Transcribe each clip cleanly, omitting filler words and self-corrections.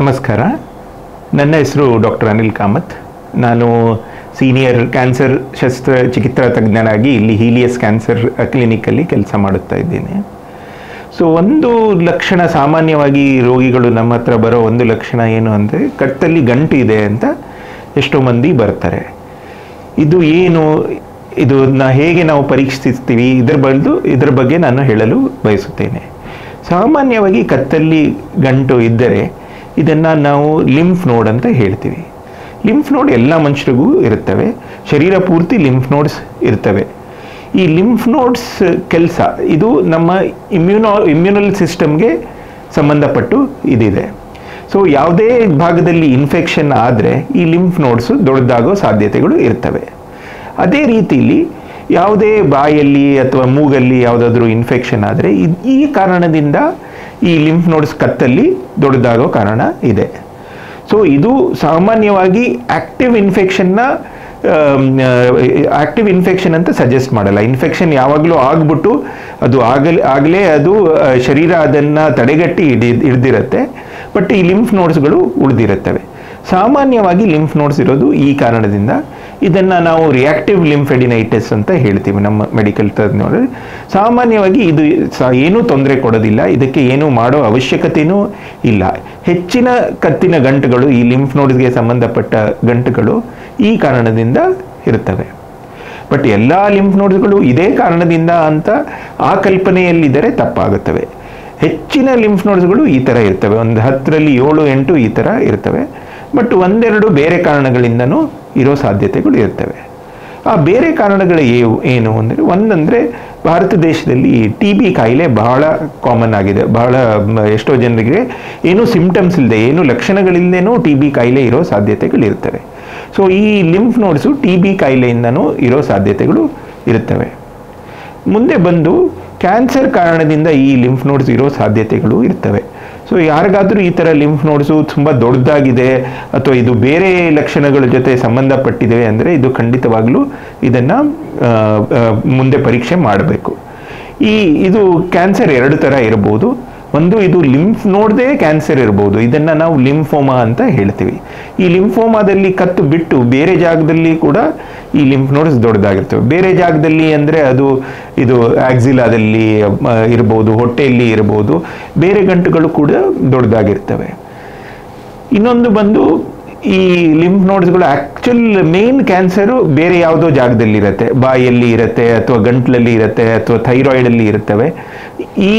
ನಮಸ್ಕಾರ. ನನ್ನ ಹೆಸರು ಡಾಕ್ಟರ್ ಅನಿಲ್ ಕಾಮತ್. ನಾನು ಸೀನಿಯರ್ ಕ್ಯಾನ್ಸರ್ ಶಸ್ತ್ರಚಿಕಿತ್ಸಾ ತಜ್ಞನಾಗಿ ಇಲ್ಲಿ ಹೀಲಿಯಸ್ ಕ್ಯಾನ್ಸರ್ ಕ್ಲಿನಿಕಲ್ಲಿ ಕೆಲಸ ಮಾಡುತ್ತಾ ಇದ್ದೇನೆ. ಸೊ ಒಂದು ಲಕ್ಷಣ, ಸಾಮಾನ್ಯವಾಗಿ ರೋಗಿಗಳು ನಮ್ಮ ಹತ್ರ ಬರೋ ಒಂದು ಲಕ್ಷಣ ಏನು ಅಂದರೆ, ಕತ್ತಲ್ಲಿ ಗಂಟು ಇದೆ ಅಂತ ಎಷ್ಟೋ ಮಂದಿ ಬರ್ತಾರೆ. ಇದು ಏನು, ಇದನ್ನು ಹೇಗೆ ನಾವು ಪರೀಕ್ಷಿಸ್ತೀವಿ, ಇದರ ಬಗ್ಗೆ ನಾನು ಹೇಳಲು ಬಯಸುತ್ತೇನೆ. ಸಾಮಾನ್ಯವಾಗಿ ಕತ್ತಲ್ಲಿ ಗಂಟು ಇದ್ದರೆ ಇದನ್ನು ನಾವು ಲಿಂಫ್ ನೋಡ್ ಅಂತ ಹೇಳ್ತೀವಿ. ಲಿಂಫ್ ನೋಡ್ ಎಲ್ಲ ಮನುಷ್ಯರಿಗೂ ಇರುತ್ತವೆ, ಶರೀರ ಪೂರ್ತಿ ಲಿಂಫ್ ನೋಡ್ಸ್ ಇರ್ತವೆ. ಈ ಲಿಂಫ್ ನೋಡ್ಸ್ ಕೆಲಸ ಇದು ನಮ್ಮ ಇಮ್ಯುನಲ್ ಸಿಸ್ಟಮ್ಗೆ ಸಂಬಂಧಪಟ್ಟು ಇದಿದೆ. ಸೊ ಯಾವುದೇ ಭಾಗದಲ್ಲಿ ಇನ್ಫೆಕ್ಷನ್ ಆದರೆ ಈ ಲಿಂಫ್ ನೋಡ್ಸು ದೊಡ್ಡದಾಗೋ ಸಾಧ್ಯತೆಗಳು ಇರ್ತವೆ. ಅದೇ ರೀತಿಯಲ್ಲಿ ಯಾವುದೇ ಬಾಯಲ್ಲಿ ಅಥವಾ ಮೂಗಲ್ಲಿ ಯಾವುದಾದ್ರೂ ಇನ್ಫೆಕ್ಷನ್ ಆದರೆ ಈ ಕಾರಣದಿಂದ ಈ ಲಿಂಫ್ ನೋಡ್ಸ್ ಕತ್ತಲ್ಲಿ ದೊಡ್ಡದಾಗೋ ಕಾರಣ ಇದೆ. ಸೊ ಇದು ಸಾಮಾನ್ಯವಾಗಿ ಆಕ್ಟಿವ್ ಇನ್ಫೆಕ್ಷನ್ ಅಂತ ಸಜೆಸ್ಟ್ ಮಾಡಲ್ಲ. ಇನ್ಫೆಕ್ಷನ್ ಯಾವಾಗಲೂ ಆಗ್ಬಿಟ್ಟು ಆಗಲೇ ಅದು ಶರೀರ ಅದನ್ನು ತಡೆಗಟ್ಟಿ ಹಿಡ್ದಿರುತ್ತೆ. ಬಟ್ ಈ ಲಿಂಫ್ ನೋಡ್ಸ್ಗಳು ಉಳಿದಿರುತ್ತವೆ. ಸಾಮಾನ್ಯವಾಗಿ ಲಿಂಫ್ ನೋಡ್ಸ್ ಇರೋದು ಈ ಕಾರಣದಿಂದ. ಇದನ್ನು ನಾವು ರಿಯಾಕ್ಟಿವ್ ಲಿಂಫೆಡಿನೈಟಿಸ್ ಅಂತ ಹೇಳ್ತೀವಿ ನಮ್ಮ ಮೆಡಿಕಲ್ ತಜ್ಞರು. ಸಾಮಾನ್ಯವಾಗಿ ಇದು ಏನೂ ತೊಂದರೆ ಕೊಡೋದಿಲ್ಲ, ಇದಕ್ಕೆ ಏನೂ ಮಾಡೋ ಅವಶ್ಯಕತೆಯೂ ಇಲ್ಲ. ಹೆಚ್ಚಿನ ಕತ್ತಿನ ಗಂಟುಗಳು, ಈ ಲಿಂಫ್ ನೋಡ್ಸ್ಗೆ ಸಂಬಂಧಪಟ್ಟ ಗಂಟುಗಳು ಈ ಕಾರಣದಿಂದ ಇರ್ತವೆ. ಬಟ್ ಎಲ್ಲ ಲಿಂಫ್ ನೋಡ್ಸ್ಗಳು ಇದೇ ಕಾರಣದಿಂದ ಅಂತ ಆ ಕಲ್ಪನೆಯಲ್ಲಿದ್ದರೆ ತಪ್ಪಾಗುತ್ತವೆ. ಹೆಚ್ಚಿನ ಲಿಂಫ್ ನೋಡ್ಸ್ಗಳು ಈ ಥರ ಇರ್ತವೆ, ಒಂದು 10ರಲ್ಲಿ 7-8 ಈ ಥರ ಇರ್ತವೆ. ಬಟ್ ಒಂದೆರಡು ಬೇರೆ ಕಾರಣಗಳಿಂದನೂ ಇರೋ ಸಾಧ್ಯತೆಗಳು ಇರ್ತವೆ. ಆ ಬೇರೆ ಕಾರಣಗಳು ಏನು ಅಂದರೆ, ಒಂದಂದರೆ ಭಾರತ ದೇಶದಲ್ಲಿ TB ಕಾಯಿಲೆ ಬಹಳ ಕಾಮನ್ ಆಗಿದೆ. ಎಷ್ಟೋ ಜನರಿಗೆ ಏನೂ ಸಿಂಪ್ಟಮ್ಸ್ ಇಲ್ಲದೆ, ಏನೂ ಲಕ್ಷಣಗಳಿಲ್ಲದೇನೂ TB ಕಾಯಿಲೆ ಇರೋ ಸಾಧ್ಯತೆಗಳಿರ್ತವೆ. ಸೊ ಈ ಲಿಂಫ್ ನೋಡ್ಸು TB ಕಾಯಿಲೆಯಿಂದನೂ ಇರೋ ಸಾಧ್ಯತೆಗಳು ಇರ್ತವೆ. ಮುಂದೆ ಬಂದು ಕ್ಯಾನ್ಸರ್ ಕಾರಣದಿಂದ ಈ ಲಿಂಫ್ ನೋಡ್ಸ್ ಇರೋ ಸಾಧ್ಯತೆಗಳು ಇರ್ತವೆ. ಸೊ ಯಾರಿಗಾದರೂ ಈ ಥರ ಲಿಂಫ್ ನೋಡ್ಸು ತುಂಬ ದೊಡ್ಡದಾಗಿದೆ ಅಥವಾ ಇದು ಬೇರೆ ಲಕ್ಷಣಗಳ ಜೊತೆ ಸಂಬಂಧಪಟ್ಟಿದೆ ಅಂದರೆ ಇದು ಖಂಡಿತವಾಗಲೂ ಇದನ್ನು ಮುಂದೆ ಪರೀಕ್ಷೆ ಮಾಡಬೇಕು. ಇದು ಕ್ಯಾನ್ಸರ್ 2 ಥರ ಇರ್ಬೋದು. ಒಂದು, ಇದು ಲಿಂಫ್ ನೋಡ್ದೇ ಕ್ಯಾನ್ಸರ್ ಇರ್ಬೋದು. ಇದನ್ನು ನಾವು ಲಿಂಫೋಮಾ ಅಂತ ಹೇಳ್ತೀವಿ. ಈ ಲಿಂಫೋಮಾದಲ್ಲಿ ಕತ್ತು ಬಿಟ್ಟು ಬೇರೆ ಜಾಗದಲ್ಲಿ ಕೂಡ ಈ ಲಿಂಫ್ ನೋಡ್ಸ್ ದೊಡ್ಡದಾಗಿರ್ತವೆ. ಬೇರೆ ಜಾಗದಲ್ಲಿ ಅಂದರೆ ಇದು ಆಕ್ಸಿಲಾದಲ್ಲಿ ಇರ್ಬೋದು, ಹೊಟ್ಟೆಯಲ್ಲಿ ಇರ್ಬೋದು, ಬೇರೆ ಗಂಟುಗಳು ಕೂಡ ದೊಡ್ಡದಾಗಿರ್ತವೆ. ಇನ್ನೊಂದು ಬಂದು, ಈ ಲಿಂಫ್ ನೋಡ್ಸ್ಗಳು ಆ್ಯಕ್ಚುಲ್ ಮೇನ್ ಕ್ಯಾನ್ಸರು ಬೇರೆ ಯಾವುದೋ ಜಾಗದಲ್ಲಿ ಇರುತ್ತೆ, ಬಾಯಲ್ಲಿ ಇರುತ್ತೆ ಅಥವಾ ಗಂಟ್ಲಲ್ಲಿ ಇರುತ್ತೆ ಅಥವಾ ಥೈರಾಯ್ಡಲ್ಲಿ ಇರ್ತವೆ. ಈ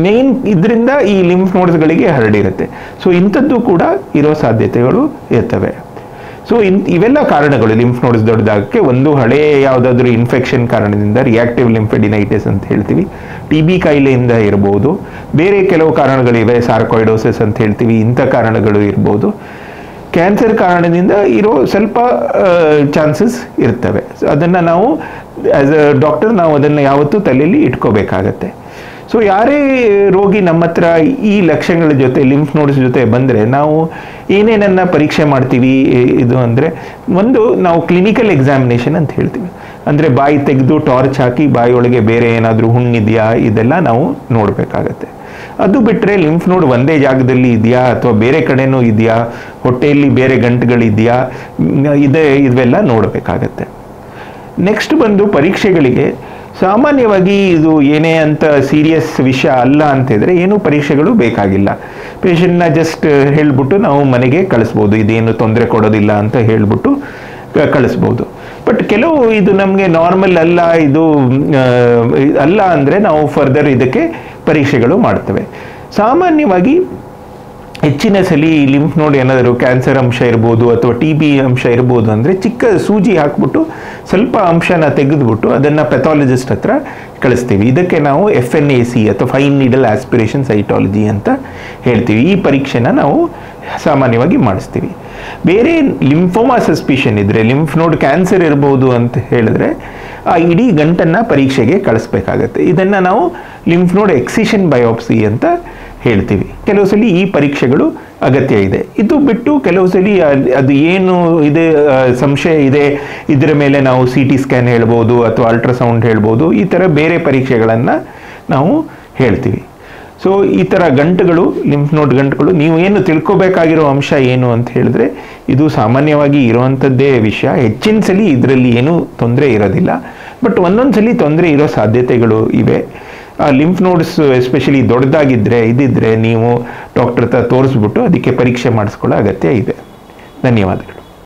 ಮೇನ್ ಇದರಿಂದ ಈ ಲಿಂಫ್ ನೋಡ್ಸ್ಗಳಿಗೆ ಹರಡಿರುತ್ತೆ. ಸೊ ಇಂಥದ್ದು ಕೂಡ ಇರೋ ಸಾಧ್ಯತೆಗಳು ಇರ್ತವೆ. ಸೊ ಇವೆಲ್ಲ ಕಾರಣಗಳು ಲಿಂಫ್ ನೋಡ್ಸ್ ದೊಡ್ಡದಾಗಕ್ಕೆ. ಒಂದು, ಹಳೆಯ ಯಾವುದಾದ್ರೂ ಇನ್ಫೆಕ್ಷನ್ ಕಾರಣದಿಂದ, ರಿಯಾಕ್ಟಿವ್ ಲಿಂಫೆಡಿನೈಟಿಸ್ ಅಂತ ಹೇಳ್ತೀವಿ, TB ಕಾಯಿಲೆಯಿಂದ ಇರ್ಬೋದು. ಬೇರೆ ಕೆಲವು ಕಾರಣಗಳಿವೆ, ಸಾರ್ಕಾಯ್ಡೋಸಿಸ್ ಅಂತ ಹೇಳ್ತೀವಿ, ಇಂಥ ಕಾರಣಗಳು ಇರ್ಬೋದು. ಕ್ಯಾನ್ಸರ್ ಕಾರಣದಿಂದ ಇರೋ ಸ್ವಲ್ಪ ಚಾನ್ಸಸ್ ಇರ್ತವೆ. ಅದನ್ನು ನಾವು ಆ್ಯಸ್ ಅ ಡಾಕ್ಟರ್ ನಾವು ಅದನ್ನು ಯಾವತ್ತೂ ತಲೆಯಲ್ಲಿ ಇಟ್ಕೋಬೇಕಾಗತ್ತೆ. ಸೊ ಯಾರೇ ರೋಗಿ ನಮ್ಮ ಹತ್ರ ಈ ಲಕ್ಷಣಗಳ ಜೊತೆ, ಲಿಂಫ್ ನೋಡ್ಸ್ ಜೊತೆ ಬಂದರೆ ನಾವು ಏನೇನನ್ನು ಪರೀಕ್ಷೆ ಮಾಡ್ತೀವಿ ಇದು ಅಂದರೆ, ಒಂದು, ನಾವು ಕ್ಲಿನಿಕಲ್ ಎಕ್ಸಾಮಿನೇಷನ್ ಅಂತ ಹೇಳ್ತೀವಿ. ಅಂದರೆ ಬಾಯಿ ತೆಗೆದು ಟಾರ್ಚ್ ಹಾಕಿ ಬಾಯಿಯೊಳಗೆ ಬೇರೆ ಏನಾದರೂ ಹುಣ್ಣಿದೆಯಾ ಇದೆಲ್ಲ ನಾವು ನೋಡಬೇಕಾಗತ್ತೆ. ಅದು ಬಿಟ್ಟರೆ ಲಿಂಫ್ ನೋಡ್ ಒಂದೇ ಜಾಗದಲ್ಲಿ ಇದೆಯಾ ಅಥವಾ ಬೇರೆ ಕಡೆನೂ ಇದೆಯಾ, ಹೊಟ್ಟೆಯಲ್ಲಿ ಬೇರೆ ಗಂಟುಗಳಿದೆಯಾ, ಇವೆಲ್ಲ ನೋಡಬೇಕಾಗತ್ತೆ. ನೆಕ್ಸ್ಟ್ ಬಂದು ಪರೀಕ್ಷೆಗಳಿಗೆ. ಸಾಮಾನ್ಯವಾಗಿ ಇದು ಏನೇ ಅಂತ ಸೀರಿಯಸ್ ವಿಷಯ ಅಲ್ಲ ಅಂತಿದ್ರೆ ಏನೂ ಪರೀಕ್ಷೆಗಳು ಬೇಕಾಗಿಲ್ಲ. ಪೇಷಂಟ್ನ ಜಸ್ಟ್ ಹೇಳ್ಬಿಟ್ಟು ನಾವು ಮನೆಗೆ ಕಳಿಸ್ಬೋದು, ಇದೇನು ತೊಂದರೆ ಕೊಡೋದಿಲ್ಲ ಅಂತ ಹೇಳ್ಬಿಟ್ಟು ಕಳಿಸ್ಬೋದು. ಬಟ್ ಕೆಲವು ಇದು ನಮಗೆ ನಾರ್ಮಲ್ ಅಲ್ಲ, ಇದು ಅಲ್ಲ ಅಂದರೆ ನಾವು ಫರ್ದರ್ ಇದಕ್ಕೆ ಪರೀಕ್ಷೆಗಳು ಮಾಡ್ತೇವೆ. ಸಾಮಾನ್ಯವಾಗಿ ಹೆಚ್ಚಿನ ಸಲ ಈ ಲಿಂಫ್ ನೋಡ್ ಏನಾದರೂ ಕ್ಯಾನ್ಸರ್ ಅಂಶ ಇರ್ಬೋದು ಅಥವಾ TB ಅಂಶ ಇರ್ಬೋದು ಅಂದರೆ ಚಿಕ್ಕ ಸೂಜಿ ಹಾಕ್ಬಿಟ್ಟು ಸ್ವಲ್ಪ ಅಂಶನ ತೆಗೆದುಬಿಟ್ಟು ಅದನ್ನು ಪೆಥಾಲಜಿಸ್ಟ್ ಹತ್ರ ಕಳಿಸ್ತೀವಿ. ಇದಕ್ಕೆ ನಾವು FNAC ಅಥವಾ ಫೈನ್ ನೀಡಲ್ ಆಸ್ಪಿರೇಷನ್ ಸೈಟಾಲಜಿ ಅಂತ ಹೇಳ್ತೀವಿ. ಈ ಪರೀಕ್ಷೆನ ನಾವು ಸಾಮಾನ್ಯವಾಗಿ ಮಾಡಿಸ್ತೀವಿ. ಬೇರೆ ಲಿಂಫೋಮಾ ಸಸ್ಪಿಷನ್ ಇದ್ದರೆ, ಲಿಂಫ್ ನೋಡ್ ಕ್ಯಾನ್ಸರ್ ಇರ್ಬೋದು ಅಂತ ಹೇಳಿದ್ರೆ ಆ ಇಡೀ ಗಂಟನ್ನು ಪರೀಕ್ಷೆಗೆ ಕಳಿಸ್ಬೇಕಾಗತ್ತೆ. ಇದನ್ನು ನಾವು ಲಿಂಫ್ ನೋಡ್ ಎಕ್ಸಿಷನ್ ಬಯೋಪ್ಸಿ ಅಂತ ಹೇಳ್ತೀವಿ. ಕೆಲವು ಸಲ ಈ ಪರೀಕ್ಷೆಗಳು ಅಗತ್ಯ ಇದೆ. ಇದು ಬಿಟ್ಟು ಕೆಲವು ಸಲ ಅದು ಏನು ಇದೆ ಸಂಶಯ ಇದೆ, ಇದರ ಮೇಲೆ ನಾವು CT ಸ್ಕ್ಯಾನ್ ಹೇಳ್ಬೋದು ಅಥವಾ ಅಲ್ಟ್ರಾಸೌಂಡ್ ಹೇಳ್ಬೋದು, ಈ ಥರ ಬೇರೆ ಪರೀಕ್ಷೆಗಳನ್ನು ನಾವು ಹೇಳ್ತೀವಿ. ಸೊ ಈ ಥರ ಗಂಟುಗಳು, ಲಿಂಫ್ ನೋಡ್ ಗಂಟುಗಳು, ನೀವು ಏನು ತಿಳ್ಕೊಬೇಕಾಗಿರೋ ಅಂಶ ಏನು ಅಂತ ಹೇಳಿದ್ರೆ, ಇದು ಸಾಮಾನ್ಯವಾಗಿ ಇರುವಂಥದ್ದೇ ವಿಷಯ. ಹೆಚ್ಚಿನ ಸಲ ಇದರಲ್ಲಿ ಏನೂ ತೊಂದರೆ ಇರೋದಿಲ್ಲ, ಬಟ್ ಒಂದೊಂದು ಸಲ ತೊಂದರೆ ಇರೋ ಸಾಧ್ಯತೆಗಳು ಇವೆ. ಲಿಂಫ್ ನೋಡ್ಸ್ ಎಸ್ಪೆಷಲಿ ಇದ್ದಿದ್ರೆ ನೀವು ಡಾಕ್ಟರ್ ಹತ್ರ ತೋರಿಸ್ಬಿಟ್ಟು ಅದಕ್ಕೆ ಪರೀಕ್ಷೆ ಮಾಡಿಸ್ಕೊಳ್ಳೋ ಅಗತ್ಯ ಇದೆ. ಧನ್ಯವಾದಗಳು.